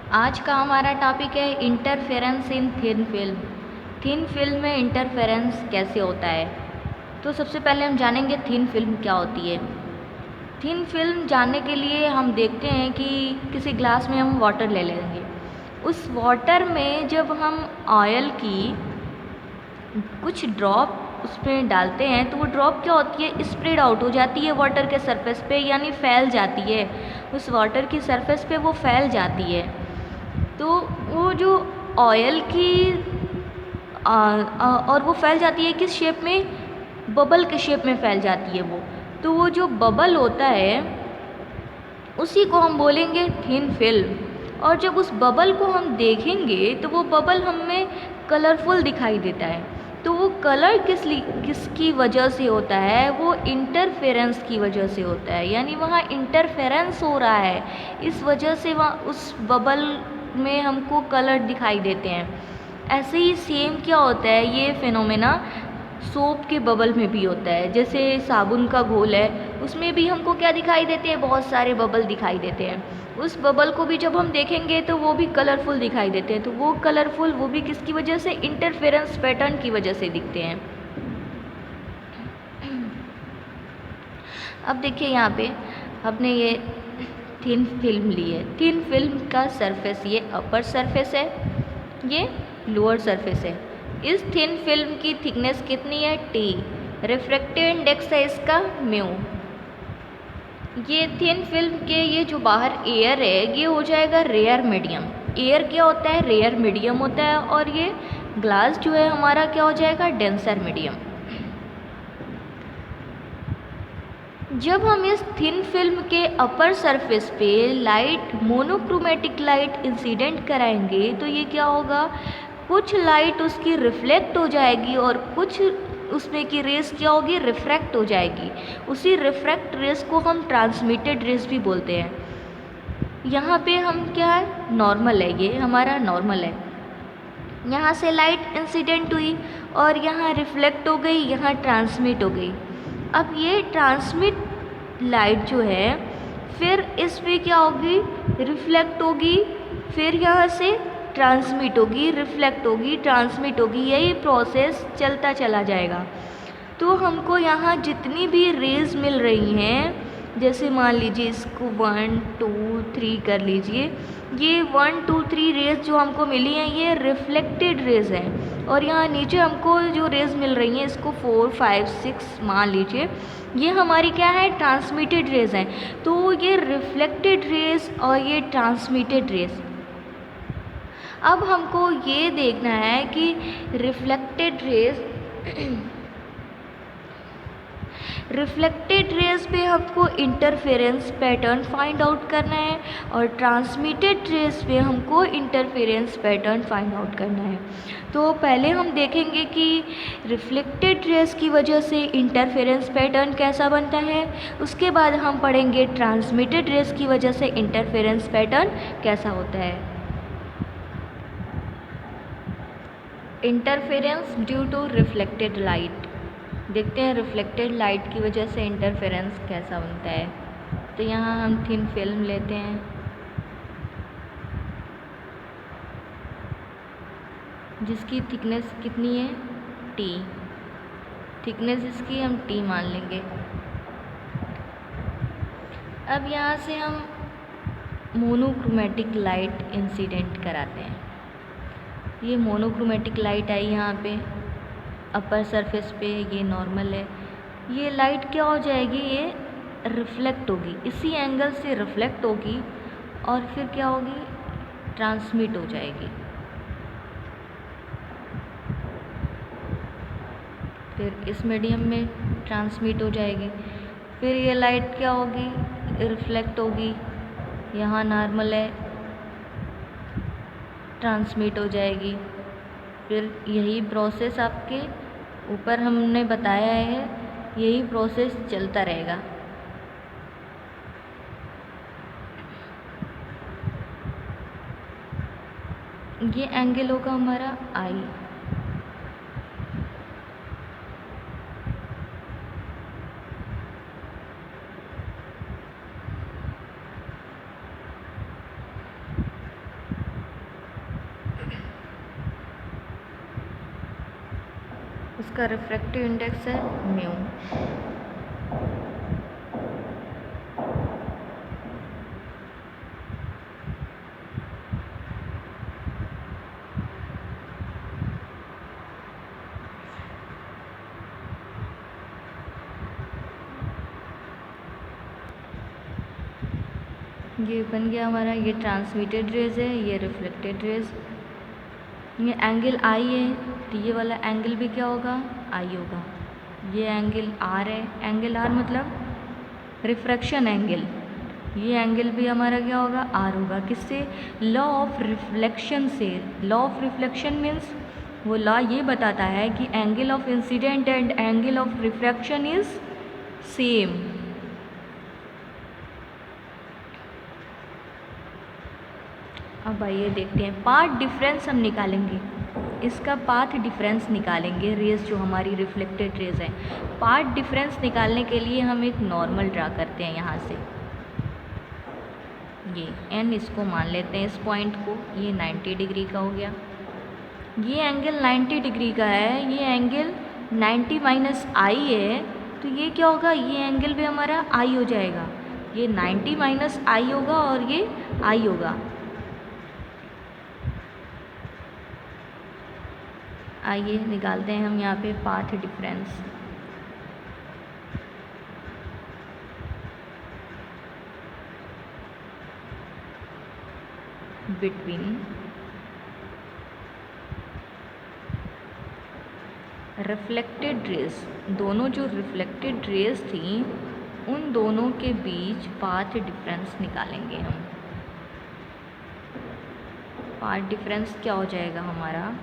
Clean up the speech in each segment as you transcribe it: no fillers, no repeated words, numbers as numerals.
आज का हमारा टॉपिक है इंटरफेरेंस इन थिन फिल्म। थिन फिल्म में इंटरफेरेंस कैसे होता है। तो सबसे पहले हम जानेंगे थिन फिल्म क्या होती है। थिन फिल्म जानने के लिए हम देखते हैं कि किसी ग्लास में हम वाटर ले लेंगे। उस वाटर में जब हम ऑयल की कुछ ड्रॉप उसमें डालते हैं तो वो ड्रॉप क्या होती है, स्प्रेड आउट हो जाती है वाटर के सरफेस पे, यानी फैल जाती है। उस वाटर की सरफेस पे वो फैल जाती है। तो वो जो ऑयल की और वो फैल जाती है किस शेप में, बबल के शेप में फैल जाती है वो। तो वो जो बबल होता है उसी को हम बोलेंगे थिन फिल्म। और जब उस बबल को हम देखेंगे तो वो बबल हमें कलरफुल दिखाई देता है। तो वो कलर किसकी वजह से होता है, वो इंटरफेरेंस की वजह से होता है, यानी वहाँ इंटरफेरेंस हो रहा है, इस वजह से वहाँ उस बबल में हमको कलर दिखाई देते हैं। ऐसे ही सेम क्या होता है, ये फिनोमेना सोप के बबल में भी होता है। जैसे साबुन का घोल है, उसमें भी हमको क्या दिखाई देते हैं, बहुत सारे बबल दिखाई देते हैं। उस बबल को भी जब हम देखेंगे तो वो भी कलरफुल दिखाई देते हैं। तो वो कलरफुल वो भी किसकी वजह से, इंटरफेरेंस पैटर्न की वजह से दिखते हैं। अब देखिए यहाँ पे हमने ये थिन फिल्म ली है। थिन फिल्म का सरफेस ये अपर सरफेस है, ये लोअर सरफेस है। इस थिन फिल्म की थिकनेस कितनी है, टी। रिफ्रैक्टिव इंडेक्स है इसका म्यू। ये थिन फिल्म के ये जो बाहर एयर है ये हो जाएगा रेयर मीडियम। एयर क्या होता है, रेयर मीडियम होता है। और ये ग्लास जो है हमारा क्या हो जाएगा, डेंसर मीडियम। जब हम इस थिन फिल्म के अपर सरफेस पे लाइट, मोनोक्रोमेटिक लाइट इंसिडेंट कराएंगे तो ये क्या होगा, कुछ लाइट उसकी रिफ्लेक्ट हो जाएगी और कुछ उसमें की रेस क्या होगी, रिफ्रैक्ट हो जाएगी। उसी रिफ्रैक्ट रेस को हम ट्रांसमिटेड रेस भी बोलते हैं। यहाँ पे हम क्या है, नॉर्मल है, ये हमारा नॉर्मल है। यहाँ से लाइट इंसिडेंट हुई और यहाँ रिफ्लेक्ट हो गई, यहाँ ट्रांसमिट हो गई। अब ये ट्रांसमिट लाइट जो है फिर इस पे क्या होगी, रिफ्लेक्ट होगी, फिर यहाँ से ट्रांसमिट होगी, रिफ्लेक्ट होगी, ट्रांसमिट होगी, यही प्रोसेस चलता चला जाएगा। तो हमको यहाँ जितनी भी रेज मिल रही हैं, जैसे मान लीजिए इसको 1 2 3 कर लीजिए, ये 1 2 3 रेज जो हमको मिली हैं ये रिफ्लेक्टेड रेज हैं। और यहाँ नीचे हमको जो रेज मिल रही हैं इसको 4 5 6 मान लीजिए, ये हमारी क्या है, ट्रांसमिटेड रेज हैं। तो ये रिफ्लेक्टेड रेज और ये ट्रांसमिटेड रेज। अब हमको ये देखना है कि रिफ्लेक्टेड रेज पे हमको इंटरफेरेंस पैटर्न फाइंड आउट करना है और ट्रांसमिटेड रेज पे हमको इंटरफेरेंस पैटर्न फाइंड आउट करना है। तो पहले हम देखेंगे कि रिफ्लेक्टेड रेज की वजह से इंटरफेरेंस पैटर्न कैसा बनता है, उसके बाद हम पढ़ेंगे ट्रांसमिटेड रेज की वजह से इंटरफेरेंस पैटर्न कैसा होता है। Interference due to reflected light. देखते हैं रिफ्लेक्टेड लाइट की वजह से इंटरफेरेंस कैसा बनता है। तो यहाँ हम थिन फिल्म लेते हैं, जिसकी थिकनेस कितनी है, टी। थिकनेस इसकी हम टी मान लेंगे। अब यहाँ से हम मोनोक्रोमेटिक लाइट इंसिडेंट कराते हैं। ये मोनोक्रोमेटिक लाइट आई यहाँ पे अपर सरफेस पे, ये नॉर्मल है। ये लाइट क्या हो जाएगी, ये रिफ्लेक्ट होगी, इसी एंगल से रिफ्लेक्ट होगी और फिर क्या होगी, ट्रांसमिट हो जाएगी। फिर इस मीडियम में ट्रांसमिट हो जाएगी। फिर ये लाइट क्या होगी, रिफ्लेक्ट होगी, यहाँ नॉर्मल है, ट्रांसमिट हो जाएगी। फिर यही प्रोसेस आपके ऊपर हमने बताया है, यही प्रोसेस चलता रहेगा। ये एंगल होगा हमारा आई। इसका रिफ्रैक्टिव इंडेक्स है म्यू। ये बन गया हमारा, ये ट्रांसमिटेड रेज है, ये रिफ्लेक्टेड रेज। ये एंगल आई है तो ये वाला एंगल भी क्या होगा, आई होगा। ये एंगल आर है, एंगल आर मतलब रिफ्रैक्शन एंगल, ये एंगल भी हमारा क्या होगा, आर होगा। किससे, लॉ ऑफ रिफ्लेक्शन से। लॉ ऑफ रिफ्लेक्शन मीन्स वो लॉ ये बताता है कि angle of incident and angle of refraction is same. अब आइए देखते हैं पाथ डिफरेंस हम निकालेंगे, इसका पाथ डिफरेंस निकालेंगे, रेज जो हमारी रिफ्लेक्टेड रेज है। पाथ डिफरेंस निकालने के लिए हम एक नॉर्मल ड्रा करते हैं यहाँ से, ये एन इसको मान लेते हैं, इस पॉइंट को, ये 90 डिग्री का हो गया। ये एंगल 90 डिग्री का है, ये एंगल 90 माइनस आई है, तो ये क्या होगा, ये एंगल भी हमारा आई हो जाएगा। ये 90 माइनस आई होगा और ये आई होगा। आइए निकालते हैं हम यहाँ पे path difference. Between reflected raise, दोनों जो रिफ्लेक्टेड रेज थी उन दोनों के बीच पाथ डिफरेंस निकालेंगे हम। पाथ डिफरेंस क्या हो जाएगा हमारा,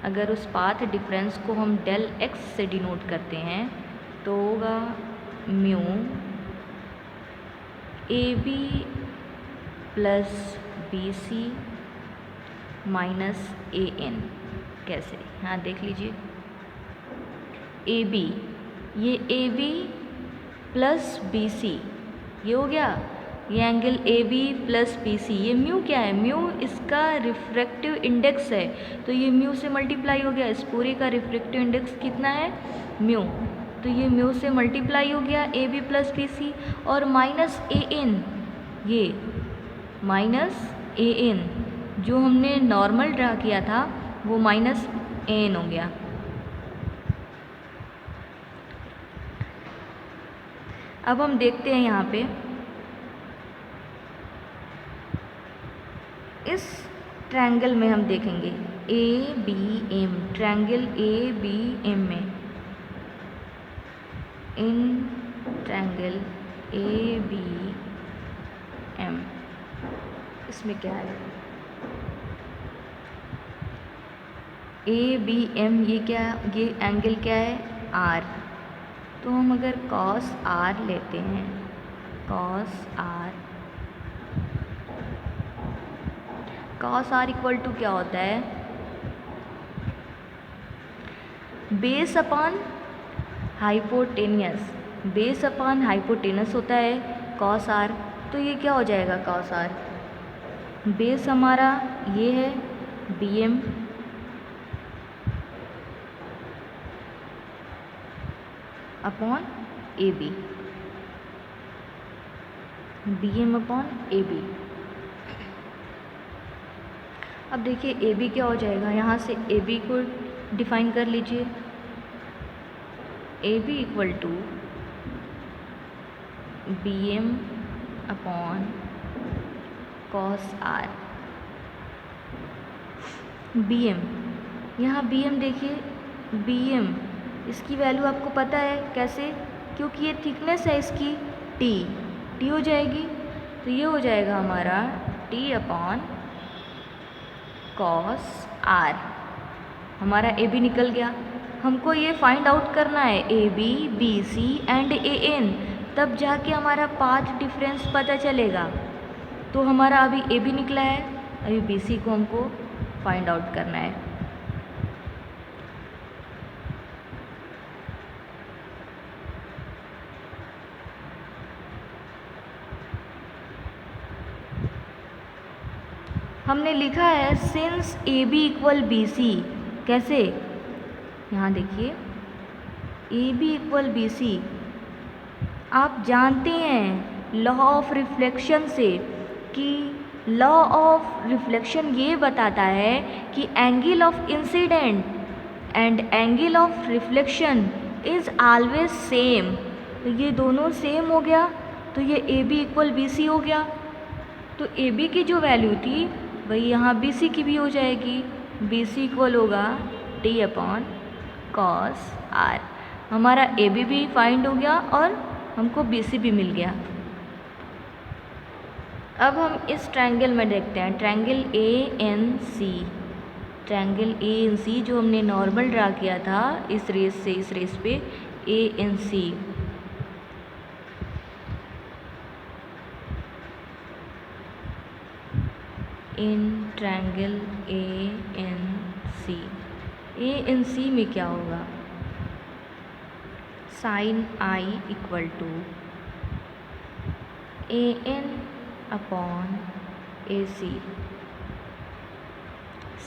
अगर उस पाथ डिफरेंस को हम डेल एक्स से डिनोट करते हैं तो होगा mu A B plus B C minus A N. कैसे, हाँ देख लीजिए, ए बी, ये A B plus B C, ये हो गया, ये angle A B plus B C. ये म्यू क्या है, म्यू इसका रिफ्रैक्टिव इंडेक्स है, तो ये म्यू से मल्टीप्लाई हो गया। इस पूरे का रिफ्रैक्टिव इंडेक्स कितना है, म्यू, तो ये म्यू से मल्टीप्लाई हो गया A B plus B C. और माइनस ए एन, ये माइनस ए एन जो हमने नॉर्मल ड्रा किया था वो माइनस ए एन हो गया। अब हम देखते हैं यहाँ पे इस ट्रायंगल में हम देखेंगे A B M, triangle A B M में, in triangle A B M, इसमें क्या है, ए बी एम, ये क्या, ये एंगल क्या है, आर। तो हम अगर कॉस आर लेते हैं, cos r, cos r equal to क्या होता है, base upon hypotenuse, base upon hypotenuse होता है कॉस आर। तो ये क्या हो जाएगा, कॉस आर, बेस हमारा ये है B M upon A B, B M upon A B. अब देखिए ए बी क्या हो जाएगा, यहाँ से ए बी को डिफाइन कर लीजिए, A B equal to B M upon cos r. B M, यहाँ बी एम देखिए, बी एम इसकी वैल्यू आपको पता है कैसे, क्योंकि ये थिकनेस है इसकी टी, टी हो जाएगी, तो ये हो जाएगा हमारा टी अपॉन कॉस आर। हमारा ए बी निकल गया। हमको ये फाइंड आउट करना है A B, B C and A N, तब जाके हमारा पाथ डिफरेंस पता चलेगा। तो हमारा अभी ए बी निकला है, अभी बी सी को हमको फाइंड आउट करना है। हमने लिखा है since A B equal to B, C, यहाँ देखिए A B equal to B, C जानते हैं लॉ ऑफ रिफ्लेक्शन से कि लॉ ऑफ रिफ्लेक्शन ये बताता है कि angle of incident and angle of reflection is always same. तो ये दोनों सेम हो गया, तो ये A B equal to B C गया। तो ए बी की जो वैल्यू थी वही यहाँ बी सी की भी हो जाएगी। बी सी इक्वल होगा टी अपॉन कॉस आर। हमारा ए बी भी फाइंड हो गया और हमको बी सी भी मिल गया। अब हम इस ट्रायंगल में देखते हैं triangle A N C. Triangle A N C जो हमने नॉर्मल ड्रा किया था इस रेस से इस रेस पे, A N C. In triangle A N C, A N C में क्या होगा, sine i equal to A N upon A C.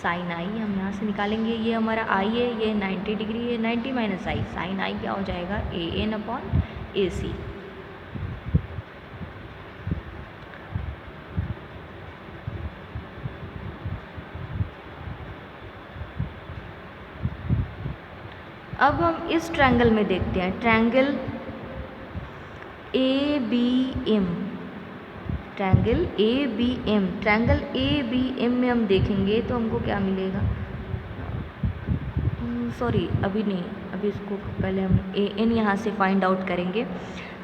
Sine i हम यहाँ से निकालेंगे, ये हमारा आई है, ये 90 डिग्री है, 90 माइनस आई, साइन आई क्या हो जाएगा ए एन अपॉन ए सी। अब हम इस ट्रायंगल में देखते हैं triangle A B M. Triangle A B M, triangle A B M में हम देखेंगे तो हमको क्या मिलेगा, सॉरी अभी नहीं, अभी इसको पहले हम ए एन यहाँ से फाइंड आउट करेंगे।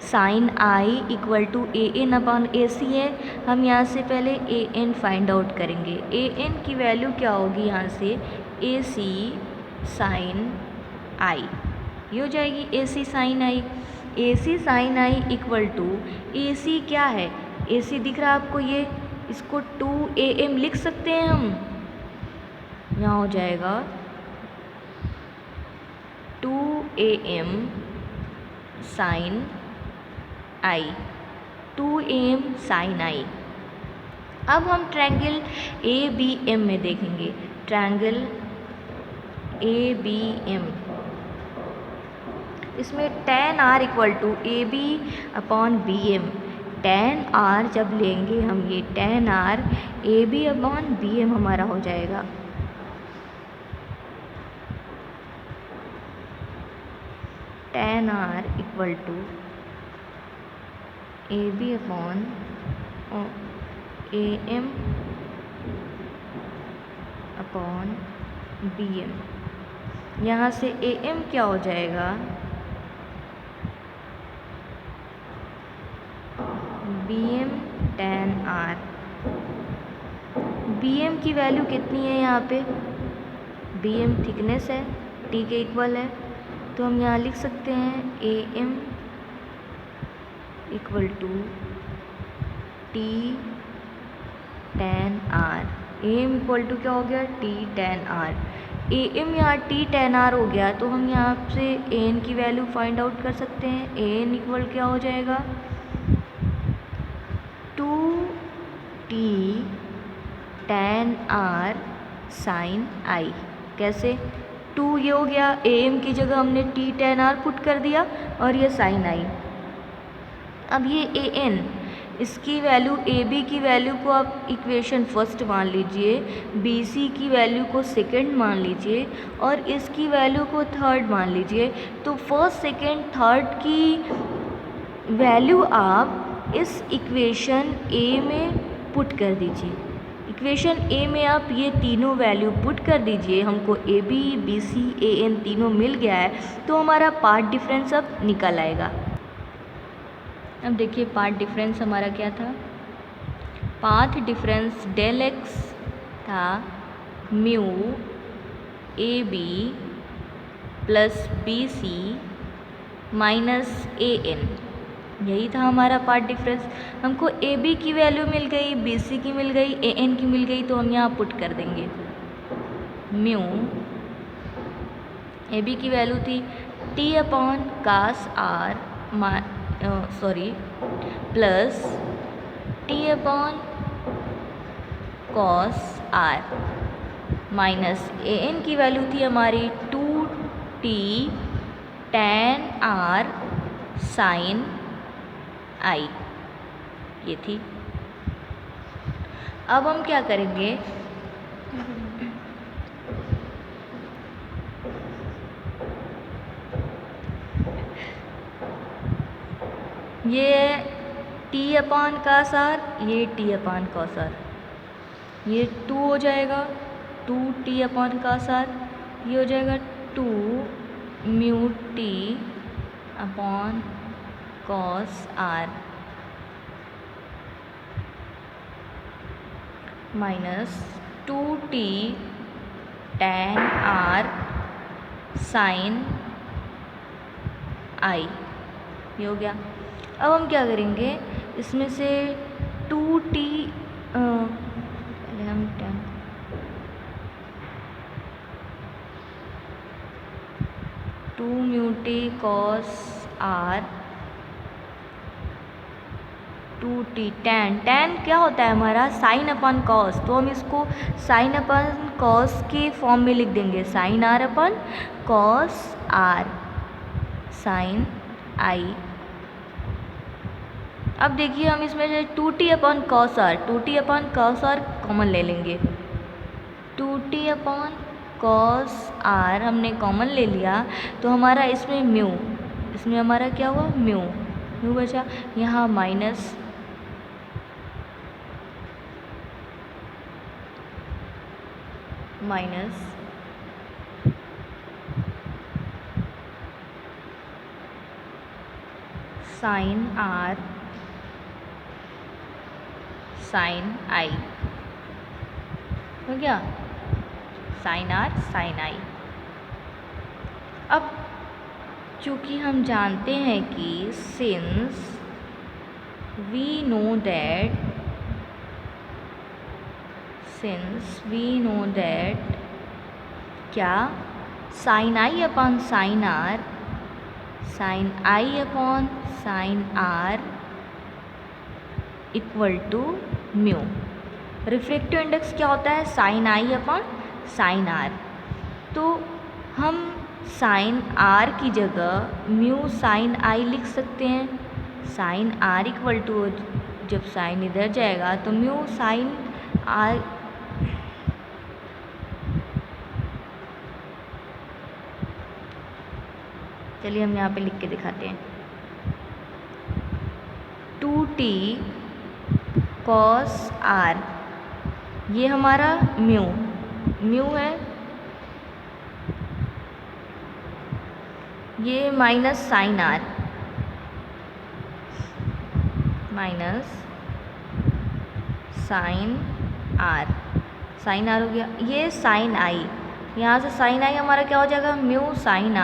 Sine i equal to A N upon A C है, हम यहाँ से पहले ए एन फाइंड आउट करेंगे। ए एन की वैल्यू क्या होगी यहाँ से, ए सी साइन आई, ये हो जाएगी A C sine i. A C sine i equal to A C क्या है, ए सी दिख रहा है आपको, ये इसको 2am लिख सकते हैं हम। यहाँ हो जाएगा 2am साइन आई, 2am साइन आई। अब हम ट्रायंगल ए बी एम में देखेंगे ट्रायंगल ए बी एम, इसमें tan r equal to A B upon B M. tan r जब लेंगे हम, ये tan r A B upon B M हमारा हो जाएगा। tan r equal to A B upon A M upon B M. यहाँ से ए एम क्या हो जाएगा, B M tan r। B M की वैल्यू कितनी है यहाँ पे, बी एम थिकनेस है, टी के इक्वल है, तो हम यहाँ लिख सकते हैं A M equal to T tan r। A M equal to क्या हो गया, T tan r। A M यहाँ टी tan r हो गया, तो हम यहाँ से ए एन की वैल्यू फाइंड आउट कर सकते हैं। ए एन इक्वल क्या हो जाएगा, 2t tan r साइन आई। कैसे, 2 ये हो गया, ए एम की जगह हमने t tan r पुट कर दिया और ये साइन आई। अब ये ए एन, इसकी वैल्यू ए बी की वैल्यू को आप इक्वेशन फर्स्ट मान लीजिए, बी सी की वैल्यू को सेकंड मान लीजिए और इसकी वैल्यू को थर्ड मान लीजिए। तो फर्स्ट सेकंड थर्ड की वैल्यू आप इस इक्वेशन ए में पुट कर दीजिए। इक्वेशन ए में आप ये तीनों वैल्यू पुट कर दीजिए, हमको A B B C A N तीनों मिल गया है, तो हमारा पार्ट डिफरेंस अब निकल आएगा। अब देखिए पार्ट डिफरेंस हमारा क्या था, पाथ डिफरेंस डेल एक्स था mu A B plus B C minus A N, यही था हमारा पार्ट डिफरेंस। हमको ए बी की वैल्यू मिल गई, बी सी की मिल गई, ए एन की मिल गई, तो हम यहाँ पुट कर देंगे म्यू ए बी की वैल्यू थी T upon cos r sorry plus T upon cos r minus A N की वैल्यू थी हमारी 2 T tan r sine i, ये थी। अब हम क्या करेंगे, ये t अपान cos r, ये t अपान cos r, ये 2 हो जाएगा 2t अपान cos r, ये हो जाएगा 2 mu t upon cos r minus 2t tan r sine i, ये हो गया। अब हम क्या करेंगे, इसमें से 2t पहले हम tan 2 mu t cos r 2t tan क्या होता है हमारा, साइन अपन कॉस, तो हम इसको साइन अपन कॉस के फॉर्म में लिख देंगे, साइन r अपन कॉस r साइन आई। अब देखिए हम इसमें से 2t अपन कॉस r कॉमन ले लेंगे, 2t अपन कॉस r हमने कॉमन ले लिया, तो हमारा इसमें म्यू, इसमें हमारा क्या हुआ, म्यू बचा, यहाँ माइनस साइन r साइन आई, हो गया, साइन r साइन आई। अब चूँकि हम जानते हैं कि सिंस वी नो दैट क्या, sine i upon sine r sine i upon sine r equal to mu. Refractive index क्या होता है, sine i upon sine r, तो हम साइन r की जगह म्यू साइन आई लिख सकते हैं, साइन r इक्वल टू, जब साइन इधर जाएगा तो म्यू साइन r, चलिए हम यहाँ पे लिख के दिखाते हैं, 2t cos r, ये हमारा म्यू है, ये minus sine r, sine r हो गया, ये साइन आई, यहाँ से साइन आई हमारा क्या हो जाएगा, म्यू साइन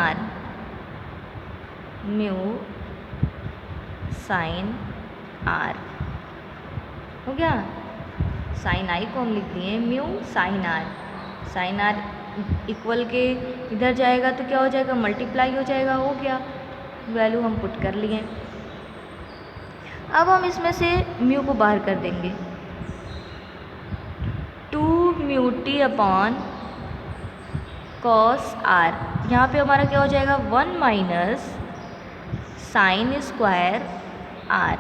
r हो गया। साइन आई को हम लिख दिए म्यू साइन r इक्वल के इधर जाएगा तो क्या हो जाएगा, मल्टीप्लाई हो जाएगा, हो गया, वैल्यू हम पुट कर लिए। अब हम इसमें से म्यू को बाहर कर देंगे, 2 mu t upon cos r, यहाँ पे हमारा क्या हो जाएगा, 1 माइनस साइन स्क्वायर r,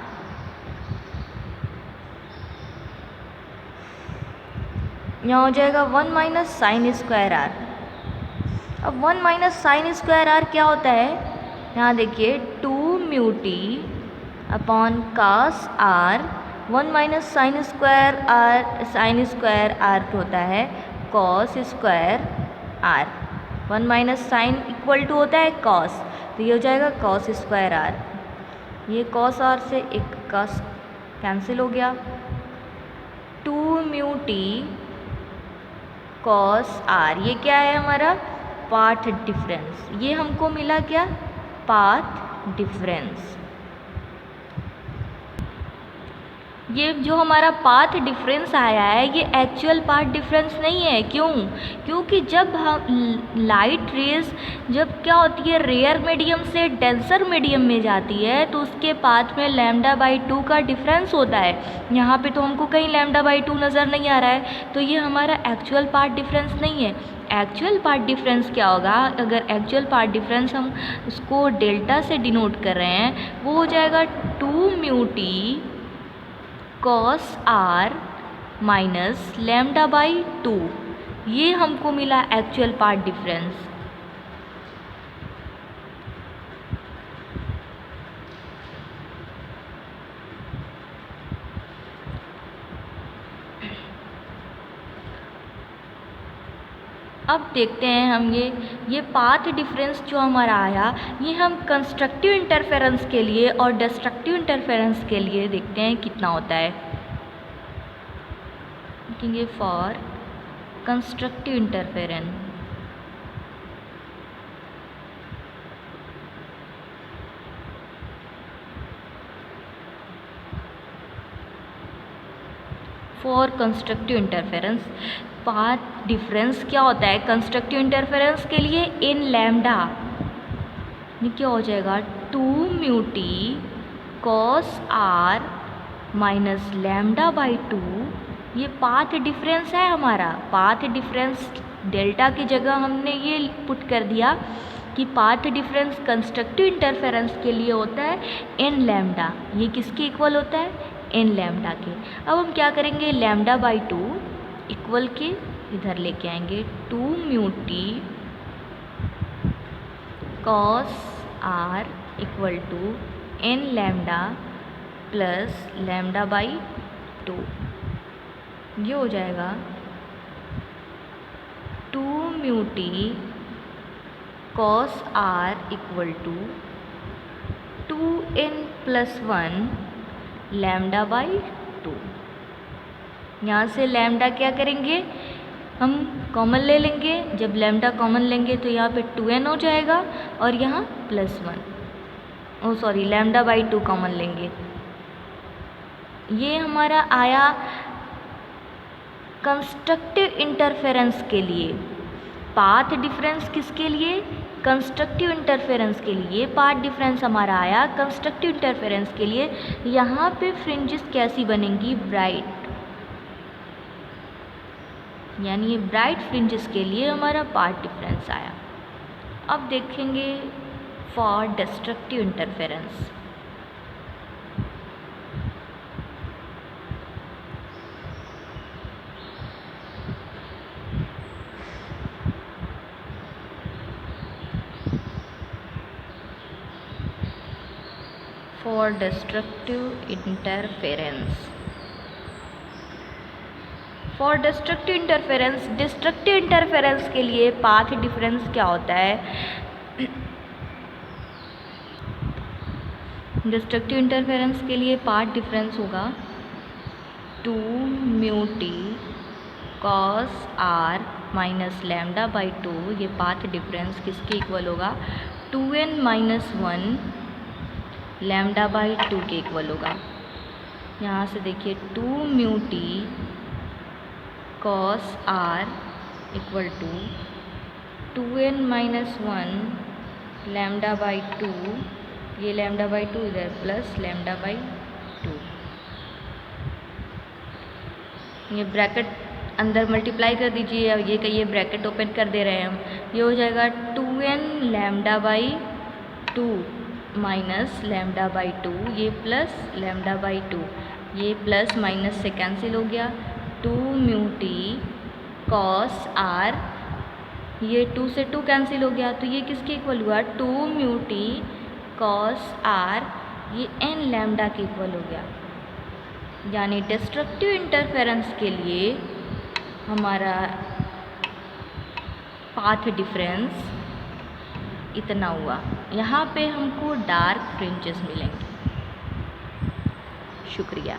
यहाँ हो जाएगा 1 माइनस साइन स्क्वायर r। अब 1 माइनस साइन स्क्वायर r क्या होता है, यहाँ देखिए 2 mu t upon cos r, 1 minus sine square r होता है cos square r, 1 minus sine equal to होता है कॉस, तो ये हो जाएगा कॉस स्क्वायर r, ये कॉस r से एक कॉस कैंसिल हो गया, 2 म्यू टी कॉस r, ये क्या है हमारा, पाथ डिफरेंस, ये हमको मिला क्या, पाथ डिफरेंस। ये जो हमारा पाथ डिफरेंस आया है ये एक्चुअल पाथ डिफरेंस नहीं है। क्यों? क्योंकि जब हम लाइट रेज जब क्या होती है रेयर मीडियम से डेंसर मीडियम में जाती है तो उसके पाथ में λ/2 का डिफरेंस होता है। यहाँ पे तो हमको कहीं λ/2 नज़र नहीं आ रहा है, तो ये हमारा एक्चुअल पाथ डिफरेंस नहीं है। एक्चुअल पाथ डिफरेंस क्या होगा? अगर एक्चुअल पाथ डिफरेंस हम उसको डेल्टा से डिनोट कर रहे हैं, वो हो जाएगा 2μt cos r माइनस λ/2। ये हमको मिला एक्चुअल पाथ डिफरेंस। अब देखते हैं हम ये पाथ डिफरेंस जो हमारा आया ये हम कंस्ट्रक्टिव इंटरफेरेंस के लिए और डिस्ट्रक्टिव इंटरफेरेंस के लिए देखते हैं कितना होता है। देखेंगे for constructive interference path difference क्या होता है कंस्ट्रक्टिव इंटरफेरेंस के लिए इन लैम्डा। ये क्या हो जाएगा 2μt cos r माइनस λ/2। ये पाथ डिफरेंस है हमारा। पाथ डिफरेंस डेल्टा की जगह हमने ये पुट कर दिया कि पाथ डिफरेंस कंस्ट्रक्टिव इंटरफेरेंस के लिए होता है n लैम्डा। ये किसके इक्वल होता है? n लैम्डा के। अब हम क्या करेंगे λ/2 इक्वल के इधर लेके आएंगे 2μt cos r equal to n lambda plus λ/2। ये हो जाएगा 2μt cos r equal to 2n plus 1 λ/2। यहाँ से लैम्डा क्या करेंगे हम कॉमन ले लेंगे। जब लैम्डा कॉमन लेंगे तो यहाँ पे 2n हो जाएगा और यहाँ +1 λ/2 कॉमन लेंगे। ये हमारा आया कंस्ट्रक्टिव इंटरफेरेंस के लिए। पाथ डिफरेंस किसके लिए? कंस्ट्रक्टिव इंटरफेरेंस के लिए। पाथ डिफरेंस हमारा आया कंस्ट्रक्टिव इंटरफेरेंस के लिए। यहाँ पे फ्रिंजेस कैसी बनेंगी? ब्राइट, यानी ये ब्राइट फ्रिंजेस के लिए हमारा पाथ डिफरेंस आया। अब देखेंगे for destructive interference. For destructive interference destructive interference के लिए पाथ डिफरेंस क्या होता है? डिस्ट्रक्टिव इंटरफेरेंस के लिए पाथ डिफरेंस होगा 2μt cos r माइनस λ/2। ये पाथ डिफरेंस किसके इक्वल होगा? 2n माइनस 1 λ/2 के इक्वल होगा। यहाँ से देखिए 2μt cos r equal to 2n minus 1 λ/2। ये λ/2 इधर प्लस λ/2। ये ब्रैकेट अंदर मल्टीप्लाई कर दीजिए। अब ये कहिए ब्रैकेट ओपन कर दे रहे हैं हम। ये हो जाएगा 2n λ/2 माइनस λ/2। ये प्लस λ/2। ये प्लस माइनस से कैंसिल हो गया। 2μt cos r, ये 2 से 2 कैंसिल हो गया तो ये किसके इक्वल हुआ? 2μt cos r, ये n लैम्डा के इक्वल हो गया। यानी डिस्ट्रक्टिव इंटरफेरेंस के लिए हमारा पाथ डिफरेंस इतना हुआ। यहाँ पे हमको डार्क फ्रिंजेस मिलेंगे। शुक्रिया।